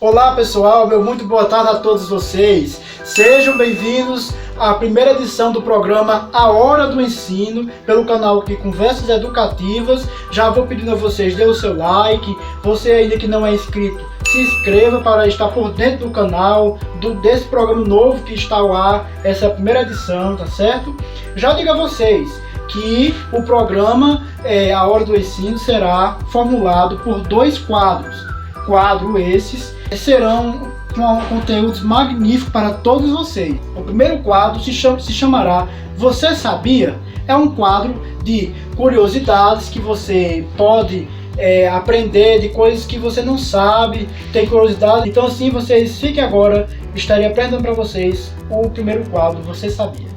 Olá pessoal, meu muito boa tarde a todos vocês. Sejam bem-vindos à primeira edição do programa A Hora do Ensino, pelo canal aqui Conversas Educativas. Já vou pedindo a vocês, dê o seu like. Você ainda que não é inscrito, se inscreva para estar por dentro do canal, desse programa novo que está ao ar, essa é a primeira edição, tá certo? Já digo a vocês que o programa A Hora do Ensino será formulado por 2 quadros. Quadros esses serão com conteúdos magníficos para todos vocês. O primeiro quadro se chamará Você Sabia? É um quadro de curiosidades que você pode aprender de coisas que você não sabe, tem curiosidade. Então assim, vocês fiquem agora, estarei apresentando para vocês o primeiro quadro, Você Sabia?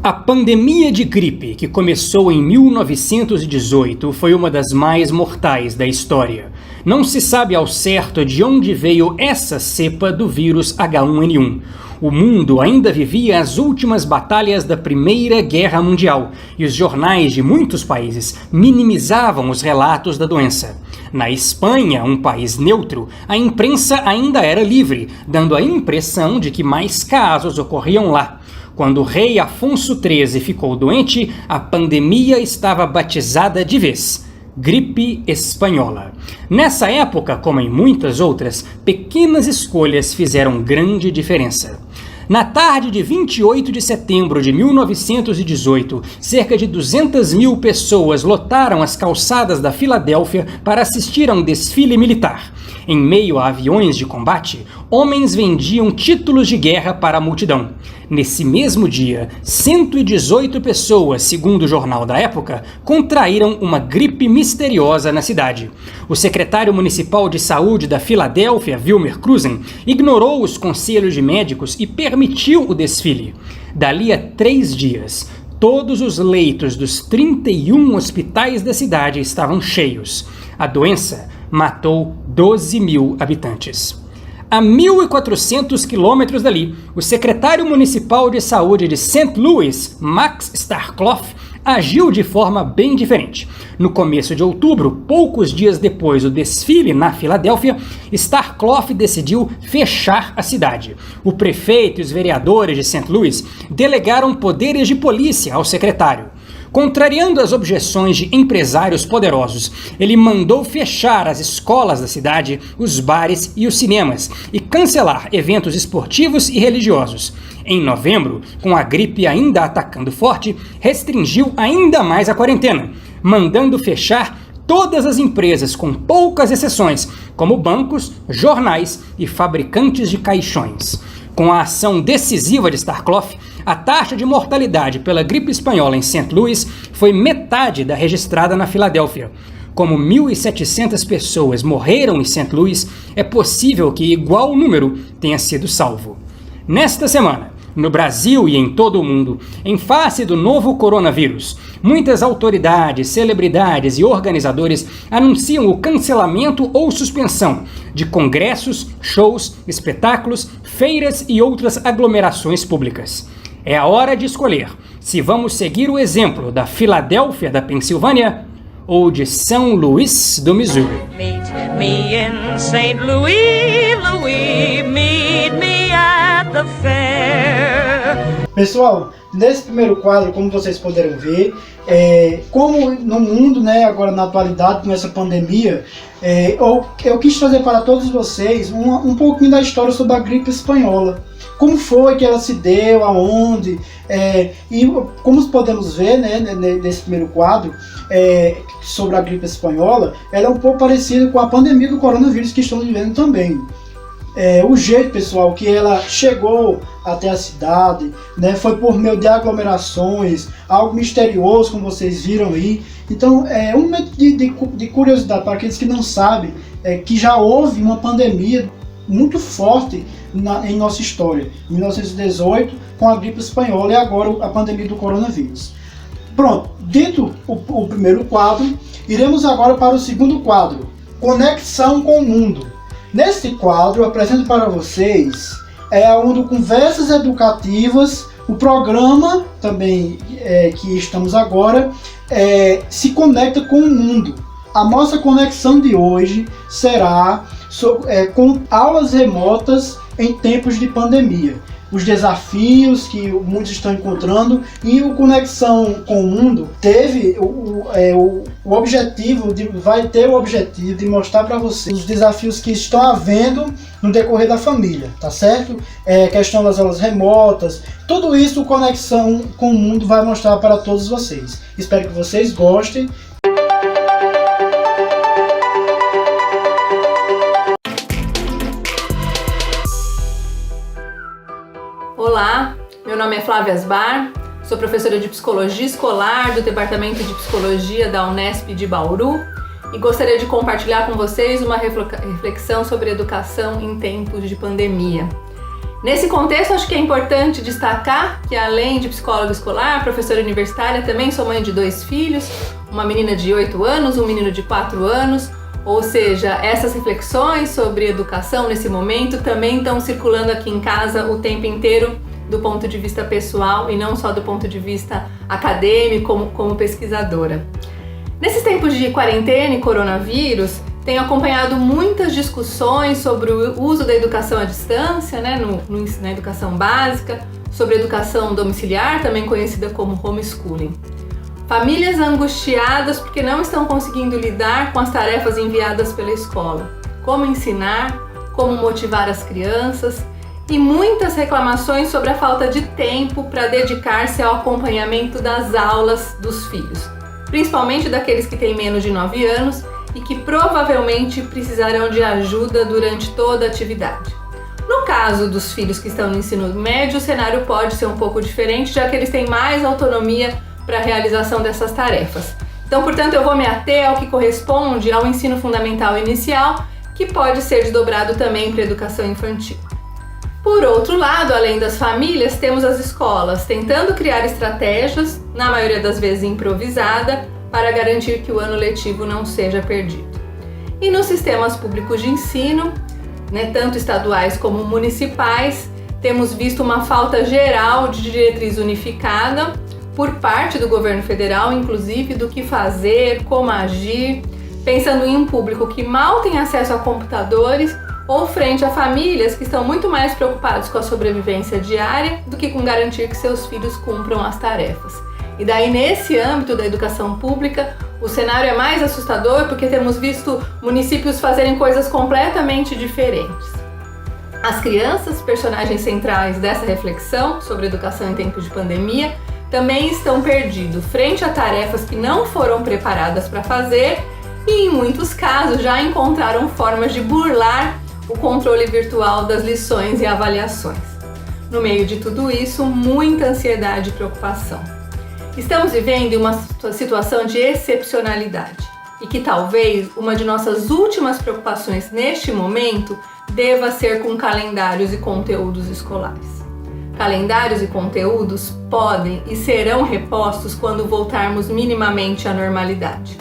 A pandemia de gripe, que começou em 1918, foi uma das mais mortais da história. Não se sabe ao certo de onde veio essa cepa do vírus H1N1. O mundo ainda vivia as últimas batalhas da Primeira Guerra Mundial e os jornais de muitos países minimizavam os relatos da doença. Na Espanha, um país neutro, a imprensa ainda era livre, dando a impressão de que mais casos ocorriam lá. Quando o rei Afonso XIII ficou doente, a pandemia estava batizada de vez: gripe espanhola. Nessa época, como em muitas outras, pequenas escolhas fizeram grande diferença. Na tarde de 28 de setembro de 1918, cerca de 200 mil pessoas lotaram as calçadas da Filadélfia para assistir a um desfile militar. Em meio a aviões de combate, homens vendiam títulos de guerra para a multidão. Nesse mesmo dia, 118 pessoas, segundo o jornal da época, contraíram uma gripe misteriosa na cidade. O secretário municipal de saúde da Filadélfia, Wilmer Cruzen, ignorou os conselhos de médicos e permitiu o desfile. Dali a 3 dias, todos os leitos dos 31 hospitais da cidade estavam cheios. A doença matou 12 mil habitantes. A 1.400 quilômetros dali, o secretário municipal de saúde de St. Louis, Max Starkloff, agiu de forma bem diferente. No começo de outubro, poucos dias depois do desfile na Filadélfia, Starkloff decidiu fechar a cidade. O prefeito e os vereadores de St. Louis delegaram poderes de polícia ao secretário. Contrariando as objeções de empresários poderosos, ele mandou fechar as escolas da cidade, os bares e os cinemas e cancelar eventos esportivos e religiosos. Em novembro, com a gripe ainda atacando forte, restringiu ainda mais a quarentena, mandando fechar todas as empresas, com poucas exceções, como bancos, jornais e fabricantes de caixões. Com a ação decisiva de Starkloff, a taxa de mortalidade pela gripe espanhola em St. Louis foi metade da registrada na Filadélfia. Como 1.700 pessoas morreram em St. Louis, é possível que igual número tenha sido salvo. Nesta semana, no Brasil e em todo o mundo, em face do novo coronavírus, muitas autoridades, celebridades e organizadores anunciam o cancelamento ou suspensão de congressos, shows, espetáculos, feiras e outras aglomerações públicas. É a hora de escolher se vamos seguir o exemplo da Filadélfia da Pensilvânia ou de São Luís do Missouri. Meet me in St. Louis, Louis, meet me at the fair. Pessoal, nesse primeiro quadro, como vocês puderam ver, como no mundo, né, agora na atualidade, com essa pandemia, eu quis trazer para todos vocês um pouquinho da história sobre a gripe espanhola. Como foi que ela se deu, aonde, e como podemos ver, né, nesse primeiro quadro, sobre a gripe espanhola, ela é um pouco parecida com a pandemia do coronavírus que estamos vivendo também. O jeito, pessoal, que ela chegou até a cidade, né, foi por meio de aglomerações, algo misterioso, como vocês viram aí. Então, um momento de curiosidade para aqueles que não sabem, que já houve uma pandemia muito forte em nossa história. Em 1918, com a gripe espanhola e agora a pandemia do coronavírus. Pronto, dito o primeiro quadro, iremos agora para o segundo quadro, Conexão com o Mundo. Neste quadro, eu apresento para vocês onde Conversas Educativas, o programa também que estamos agora, se conecta com o mundo. A nossa conexão de hoje será com aulas remotas em tempos de pandemia. Os desafios que muitos estão encontrando, e o Conexão com o Mundo teve vai ter o objetivo de mostrar para vocês os desafios que estão havendo no decorrer da família, tá certo? Questão das aulas remotas, tudo isso o Conexão com o Mundo vai mostrar para todos vocês. Espero que vocês gostem. Olá, meu nome é Flávia Asbar, sou professora de Psicologia Escolar do Departamento de Psicologia da Unesp de Bauru e gostaria de compartilhar com vocês uma reflexão sobre educação em tempos de pandemia. Nesse contexto, acho que é importante destacar que, além de psicóloga escolar, professora universitária, também sou mãe de 2 filhos, uma menina de 8 anos, um menino de 4 anos, ou seja, essas reflexões sobre educação nesse momento também estão circulando aqui em casa o tempo inteiro do ponto de vista pessoal e não só do ponto de vista acadêmico como pesquisadora. Nesses tempos de quarentena e coronavírus, tenho acompanhado muitas discussões sobre o uso da educação à distância, na educação básica, sobre educação domiciliar, também conhecida como homeschooling. Famílias angustiadas porque não estão conseguindo lidar com as tarefas enviadas pela escola. Como ensinar, como motivar as crianças e muitas reclamações sobre a falta de tempo para dedicar-se ao acompanhamento das aulas dos filhos, principalmente daqueles que têm menos de 9 anos e que provavelmente precisarão de ajuda durante toda a atividade. No caso dos filhos que estão no ensino médio, o cenário pode ser um pouco diferente, já que eles têm mais autonomia para a realização dessas tarefas. Então, portanto, eu vou me ater ao que corresponde ao ensino fundamental inicial, que pode ser desdobrado também para a educação infantil. Por outro lado, além das famílias, temos as escolas tentando criar estratégias, na maioria das vezes improvisada, para garantir que o ano letivo não seja perdido. E nos sistemas públicos de ensino, tanto estaduais como municipais, temos visto uma falta geral de diretriz unificada por parte do governo federal, inclusive do que fazer, como agir, pensando em um público que mal tem acesso a computadores ou frente a famílias que estão muito mais preocupados com a sobrevivência diária do que com garantir que seus filhos cumpram as tarefas. E daí, nesse âmbito da educação pública, o cenário é mais assustador porque temos visto municípios fazerem coisas completamente diferentes. As crianças, personagens centrais dessa reflexão sobre educação em tempos de pandemia, também estão perdidos frente a tarefas que não foram preparadas para fazer e, em muitos casos, já encontraram formas de burlar o controle virtual das lições e avaliações. No meio de tudo isso, muita ansiedade e preocupação. Estamos vivendo uma situação de excepcionalidade e que talvez uma de nossas últimas preocupações neste momento deva ser com calendários e conteúdos escolares. Calendários e conteúdos podem e serão repostos quando voltarmos minimamente à normalidade.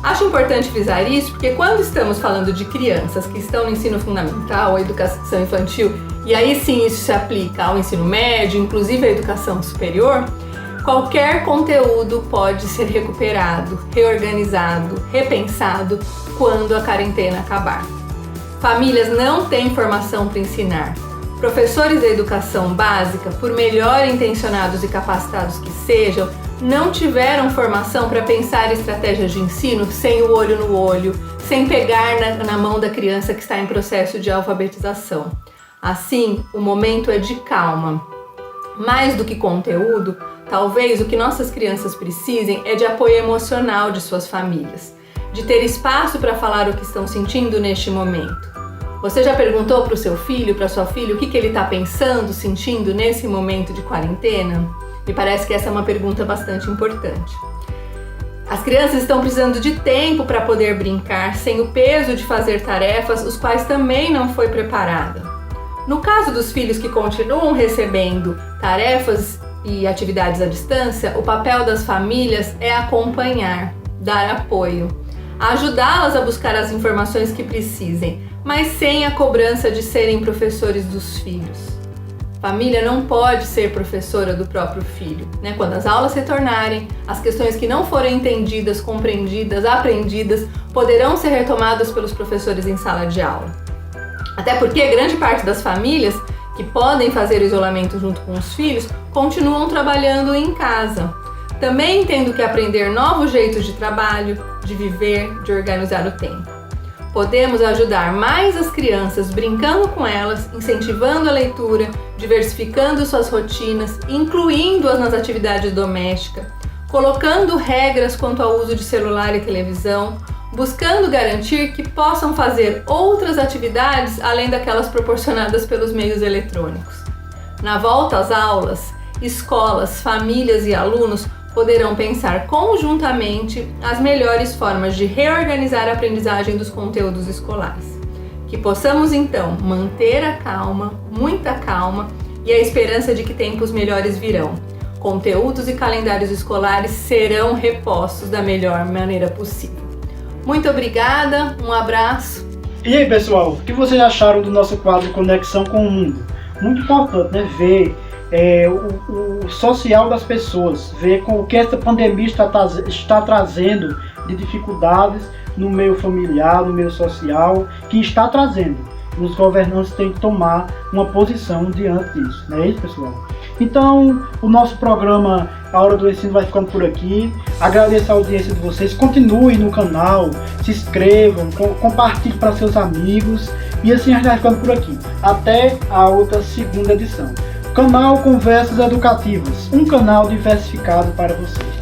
Acho importante frisar isso porque quando estamos falando de crianças que estão no ensino fundamental ou educação infantil, e aí sim isso se aplica ao ensino médio, inclusive à educação superior, qualquer conteúdo pode ser recuperado, reorganizado, repensado quando a quarentena acabar. Famílias não têm formação para ensinar. Professores da educação básica, por melhor intencionados e capacitados que sejam, não tiveram formação para pensar estratégias de ensino sem o olho no olho, sem pegar na mão da criança que está em processo de alfabetização. Assim, o momento é de calma. Mais do que conteúdo, talvez o que nossas crianças precisem é de apoio emocional de suas famílias, de ter espaço para falar o que estão sentindo neste momento. Você já perguntou para o seu filho, para sua filha, o que ele está pensando, sentindo nesse momento de quarentena? Me parece que essa é uma pergunta bastante importante. As crianças estão precisando de tempo para poder brincar sem o peso de fazer tarefas, os quais também não foi preparada. No caso dos filhos que continuam recebendo tarefas e atividades à distância, o papel das famílias é acompanhar, dar apoio, ajudá-las a buscar as informações que precisem, mas sem a cobrança de serem professores dos filhos. Família não pode ser professora do próprio filho, né? Quando as aulas retornarem, as questões que não forem entendidas, compreendidas, aprendidas, poderão ser retomadas pelos professores em sala de aula. Até porque grande parte das famílias que podem fazer o isolamento junto com os filhos continuam trabalhando em casa. Também tendo que aprender novos jeitos de trabalho, de viver, de organizar o tempo. Podemos ajudar mais as crianças brincando com elas, incentivando a leitura, diversificando suas rotinas, incluindo-as nas atividades domésticas, colocando regras quanto ao uso de celular e televisão, buscando garantir que possam fazer outras atividades além daquelas proporcionadas pelos meios eletrônicos. Na volta às aulas, escolas, famílias e alunos poderão pensar conjuntamente as melhores formas de reorganizar a aprendizagem dos conteúdos escolares. Que possamos então manter a calma, muita calma e a esperança de que tempos melhores virão. Conteúdos e calendários escolares serão repostos da melhor maneira possível. Muito obrigada, um abraço. E aí, pessoal, o que vocês acharam do nosso quadro Conexão com o Mundo? Muito importante, né? Ver o social das pessoas, ver com o que essa pandemia está trazendo de dificuldades no meio familiar, no meio social, que está trazendo. Os governantes têm que tomar uma posição diante disso, não é isso, pessoal? Então, o nosso programa A Hora do Ensino vai ficando por aqui. Agradeço a audiência de vocês. Continuem no canal, se inscrevam, compartilhem para seus amigos. E assim a gente vai ficando por aqui. Até a outra segunda edição. Canal Conversas Educativas, um canal diversificado para vocês.